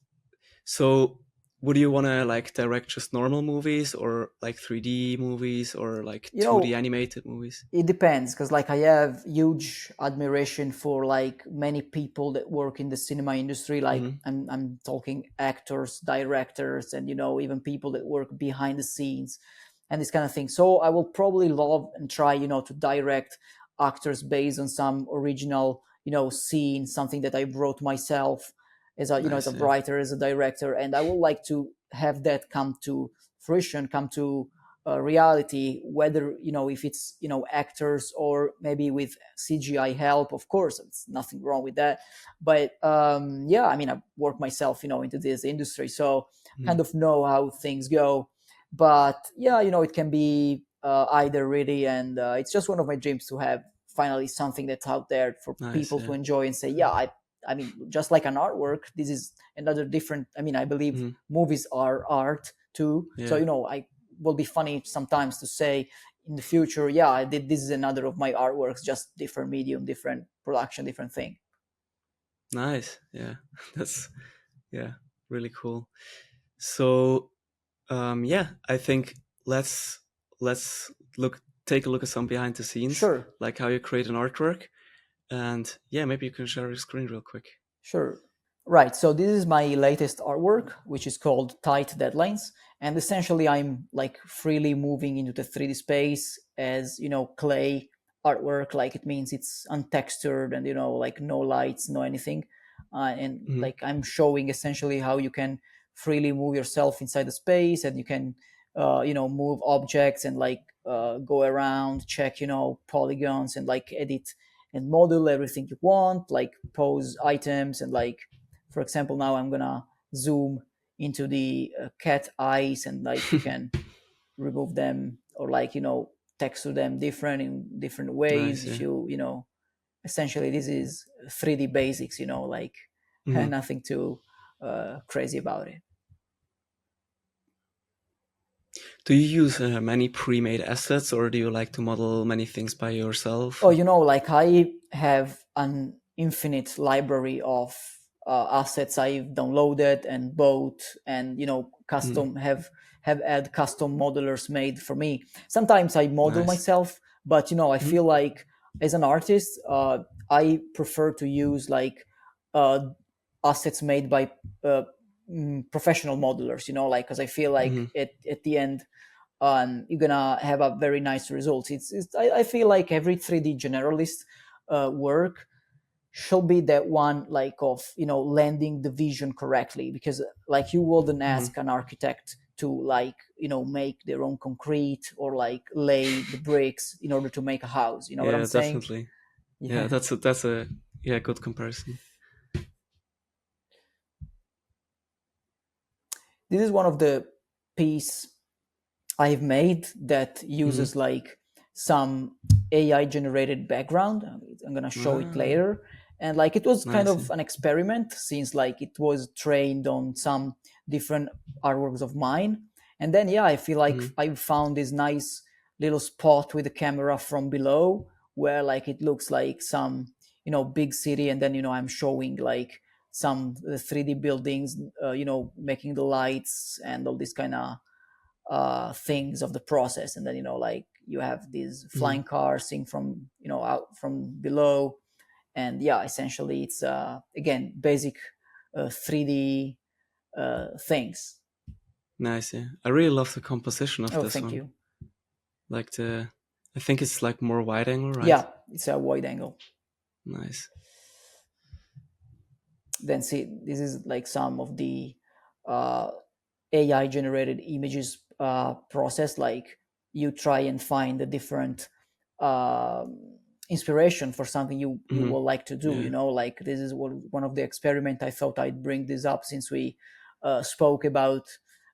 so would you want to like direct just normal movies or like 3D movies or like You 2D know, animated movies? it depends, because like I have huge admiration for like many people that work in the cinema industry. Like Hmm. I'm talking actors, directors, and even people that work behind the scenes and this kind of thing. So I will probably love and try to direct actors based on some original scene, something that I wrote myself as a as a Nice, yeah. writer, as a director, and I would like to have that come to fruition, come to reality, whether if it's actors or maybe with CGI help. Of course, it's nothing wrong with that, but yeah, I mean, I work myself into this industry, so kind of know how things go. But yeah, it can be either really, and it's just one of my dreams to have finally something that's out there for Nice. people to enjoy and say, yeah, I mean, just like an artwork, this is another different. I mean, I believe movies are art too. Yeah. So I will be funny sometimes to say in the future, yeah, I did, this is another of my artworks, just different medium, different production, different thing. Nice. Yeah. That's really cool. So yeah, I think let's take a look at some behind the scenes, Sure. like how you create an artwork. And yeah, maybe you can share your screen real quick. Sure. Right. So this is my latest artwork, which is called Tight Deadlines. And essentially, I'm like freely moving into the 3D space as, clay artwork. Like it means it's untextured and, like no lights, no anything. And like I'm showing essentially how you can freely move yourself inside the space, and you can, move objects and like go around, check, polygons, and like edit and model everything you want, like pose items. And like, for example, now I'm gonna zoom into the cat eyes, and like you can remove them, or like texture them different in different ways. Nice, If yeah. essentially this is 3D basics, like nothing too crazy about it. Do you use many pre-made assets, or do you like to model many things by yourself? Oh, like I have an infinite library of assets I've downloaded and bought, and custom have had custom modelers made for me. Sometimes I model Nice. myself, but I feel like as an artist, I prefer to use like assets made by professional modelers. Like because I feel like at the end you're gonna have a very nice result. I feel like every 3D generalist work should be that one, like of landing the vision correctly, because like you wouldn't ask an architect to like make their own concrete or like lay the bricks in order to make a house. You know what I'm saying? Definitely. Yeah, that's a good comparison. This is one of the piece I've made that uses like some AI generated background. I'm gonna show it later. And like it was kind of an experiment, since like it was trained on some different artworks of mine. And then yeah, I feel like I found this nice little spot with the camera from below, where like it looks like some big city, and then I'm showing like some 3D buildings, making the lights and all this kind of things of the process. And then like you have these flying cars seen from out from below. And yeah, essentially it's again basic 3D things. Nice. Yeah, I really love the composition of this Thank one. you. Like I think it's like more wide angle, right? Yeah, it's a wide angle. Nice. Then see, this is like some of the AI generated images process. Like you try and find a different inspiration for something you would like to do. Like this is one of the experiment. I thought I'd bring this up since we spoke about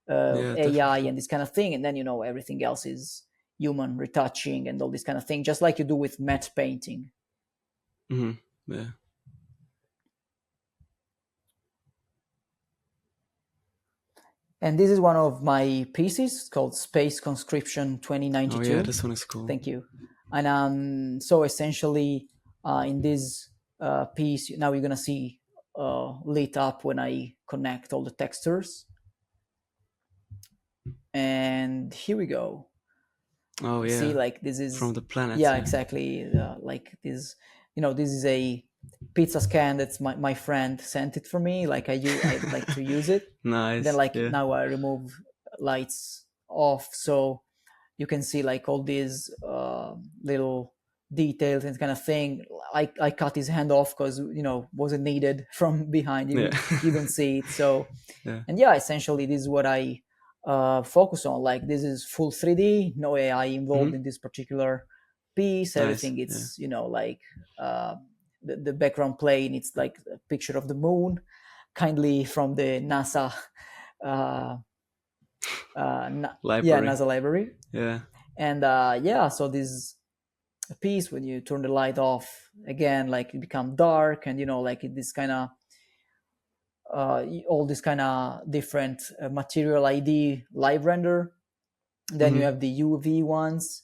AI definitely. and this kind of thing. And then everything else is human retouching and all this kind of thing, just like you do with matte painting. Yeah. And this is one of my pieces called Space Conscription 2092. Oh yeah, this one is cool. Thank you. And so essentially in this piece, now you're going to see lit up when I connect all the textures. And here we go. Oh yeah. See, like this is from the planet. Yeah, exactly. Like this, this is a pizza scan that's my friend sent it for me. Like I like to use it. Nice. Then like now I remove lights off, so you can see like all these little details and kind of thing. I cut his hand off because wasn't needed from behind. You don't see it. So and yeah, essentially this is what I focus on. Like this is full 3D, no AI involved Hmm. in this particular piece. Nice. Everything Yeah. it's like uh, the background plane. It's like a picture of the moon, kindly from the NASA. Uh, yeah, Library. NASA library. Yeah. And yeah, so this piece, when you turn the light off again, like it become dark, and like this kind of all this kind of different material ID live render. Then you Hmm. have the UV ones,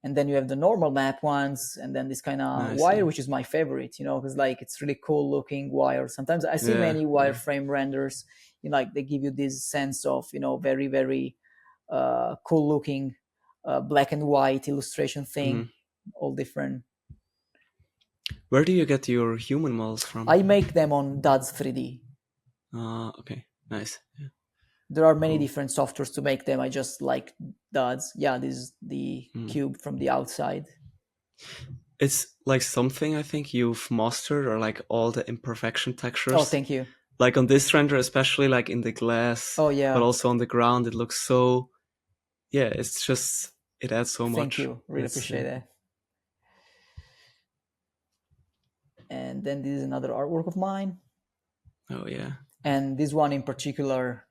and then you have the normal map ones, and then this kind of Nice. wire, Yeah. which is my favorite, because like it's really cool looking wire. Sometimes I see Yeah. many Yeah. wireframe renders, like they give you this sense of very very cool looking black and white illustration Hmm. thing, all different. Where do you get your human models from? I make them on DADS 3D. Okay. Nice. Yeah. There are many Cool. different softwares to make them. I just like DADS. Yeah, this is the Mm. cube from the outside. It's like something I think you've mastered, or like all the imperfection Oh, textures. thank you. Like on this render, especially like in the glass, Oh but yeah, also on the ground, it looks so. Yeah, it's just it adds so thank much. you. Really It's appreciate it. And then this is another artwork of mine. oh yeah. And this one in particular,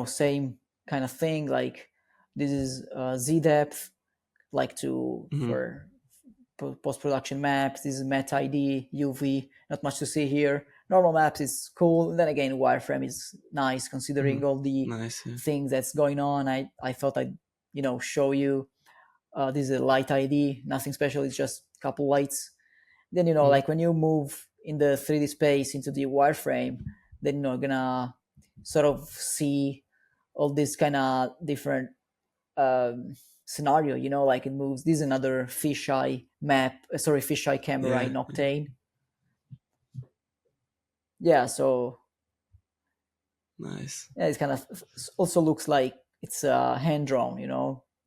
same kind of thing. Like this is Z depth, like to Hmm. for post-production maps. This is meta ID, UV, not much to see here. Normal maps is cool. And then again, wireframe is nice Hmm. considering all the Nice. Yeah. things that's going on. I thought I'd show you. This is a light ID, nothing special. It's just a couple lights. Then Hmm. like when you move in the 3D space into the wireframe, then you're gonna sort of see all this kind of different scenario. Like it moves. This is another fisheye map. Sorry, fisheye camera Yeah. in Yeah. Octane. Yeah, so Nice. yeah, it's kind of also looks like it's hand drawn.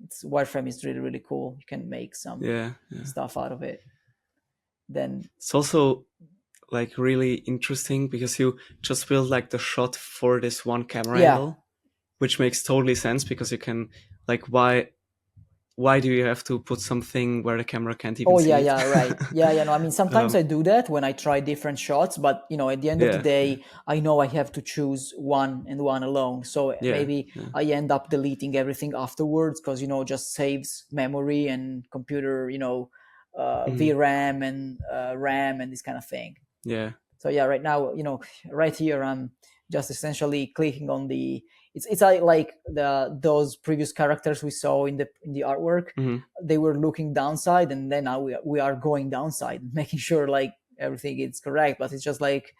It's wireframe is really really cool. You can make some Yeah. Yeah. stuff out of it. Then It's also like really interesting because you just build like the shot for this one camera yeah. angle, which makes totally sense because you can like why do you have to put something where the camera can't even Oh see yeah, it? yeah, right. Yeah. No, I mean sometimes I do that when I try different shots, but at the end of the Yeah. Yeah. day, I know I have to choose one and one alone. So Yeah. maybe Yeah. I end up deleting everything afterwards because just saves memory and computer, Mhm. VRAM and RAM and this kind of thing. Yeah. So yeah, right now, right here, I'm just essentially clicking on the. It's like those previous characters we saw in the artwork. Mhm. They were looking downside, and then now we are going downside, making sure like everything is correct. But it's just like,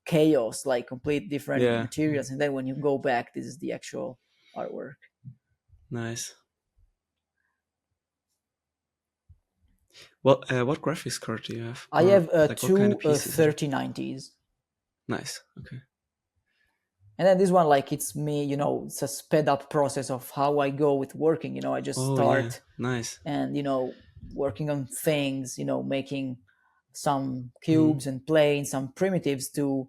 chaos, like complete different Yeah. Yeah. materials, and then when you go back, this is the actual artwork. Nice. What graphics card do you have, I or have like what kind of two piece is it? 3090s. Nice. Okay. And then this one, like it's me, it's a sped up process of how I go with working. I just Oh yeah. start Nice. and working on things, making some Mhm. cubes and playing some primitives to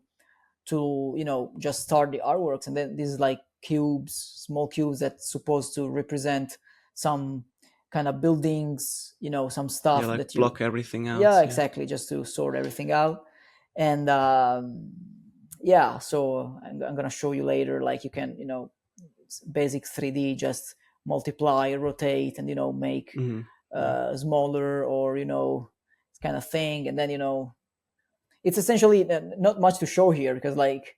just start the artworks. And then this is like cubes, small cubes that's supposed to represent some kind of buildings, some Yeah, stuff like that you. block everything Yeah, out. Yeah. exactly, just to sort everything out. And yeah, so I'm gonna show you later, like you can basic 3D, just multiply, rotate, and make Mhm. Yeah. smaller, or kind of thing. And then it's essentially not much to show here because like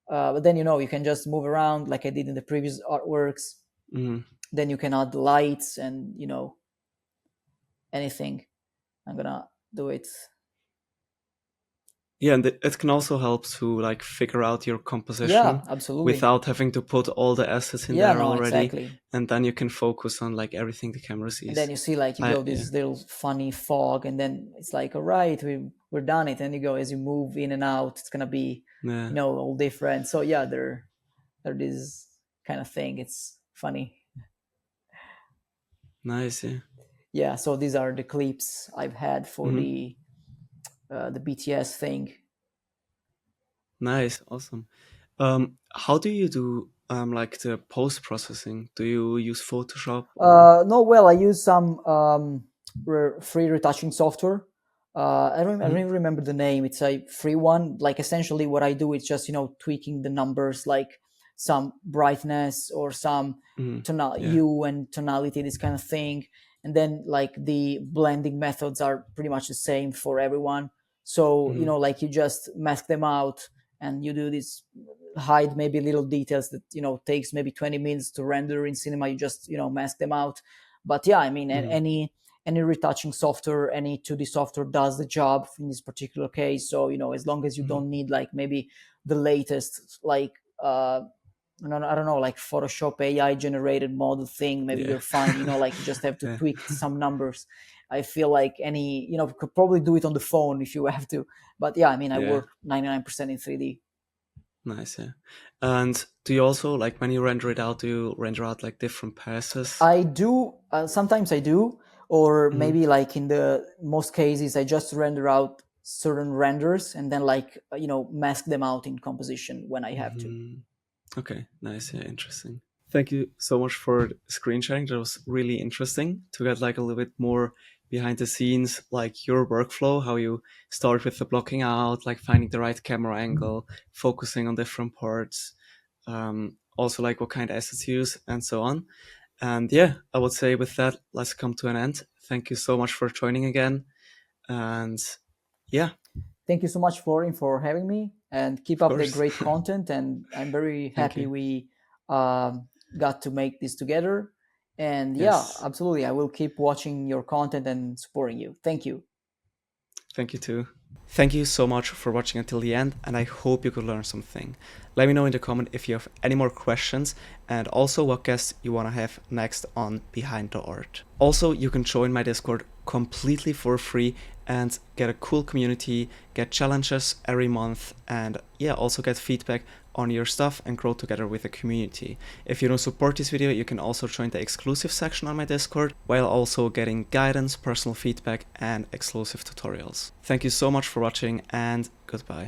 but then you can just move around like I did in the previous artworks. Mhm. Then you can add lights and anything. I'm gonna do it. Yeah, and it can also help to like figure out your Yeah, composition absolutely. without having to put all the assets in Yeah, there no, already, exactly. and then you can focus on like everything the camera And then sees. you see like you I go yeah. this little funny fog, and then it's like, all right, we're done it. And you go, as you move in and out, it's gonna be Yeah. all different. So yeah, they're this kind of thing. It's funny. Nice. Yeah. Yeah, so these are the clips I've had for Mhm. the BTS thing. Nice. Awesome. How do you do like the post-processing? Do you use Photoshop No, well, I use some free retouching software. I don't even remember the name. It's a free one. Like essentially, what I do is just tweaking the numbers, like some brightness or some Yeah. hue and tonality, this kind of thing. And then like the blending methods are pretty much the same for everyone. So like you just mask them out and you do this, hide maybe little details that takes maybe 20 minutes to render in cinema. You just mask them out. But yeah, I mean, any retouching software, any 2D software does the job in this particular case. So as long as you don't need like maybe the latest like I don't know, like Photoshop AI generated model thing, maybe you're fine. Like you just have to tweak some numbers. I feel like any could probably do it on the phone if you have to. But yeah, I mean, I work 99% in 3D. Nice, yeah. And do you also, like, when you render it out, do you render out like different passes? I do. Sometimes I do, or maybe like in the most cases, I just render out certain renders and then like mask them out in composition when I have to. Okay, nice, yeah, interesting. Thank you so much for screen sharing. That was really interesting to get like a little bit more behind the scenes, like your workflow, how you start with the blocking out, like finding the right camera angle, focusing on different parts, also like what kind of assets you use and so on. And yeah, I would say with that, let's come to an end. Thank you so much for joining again. And yeah. Thank you so much, Florin, for having me, and keep up the great content. And I'm very happy we got to make this together. And yeah, absolutely. I will keep watching your content and supporting you. Thank you. Thank you too. Thank you so much for watching until the end, and I hope you could learn something. Let me know in the comment if you have any more questions, and also what guests you want to have next on Behind the Art. Also, you can join my Discord completely for free and get a cool community, get challenges every month, and yeah, also get feedback on your stuff and grow together with the community. If you don't support this video, you can also join the exclusive section on my Discord, while also getting guidance, personal feedback, and exclusive tutorials. Thank you so much for watching, and goodbye.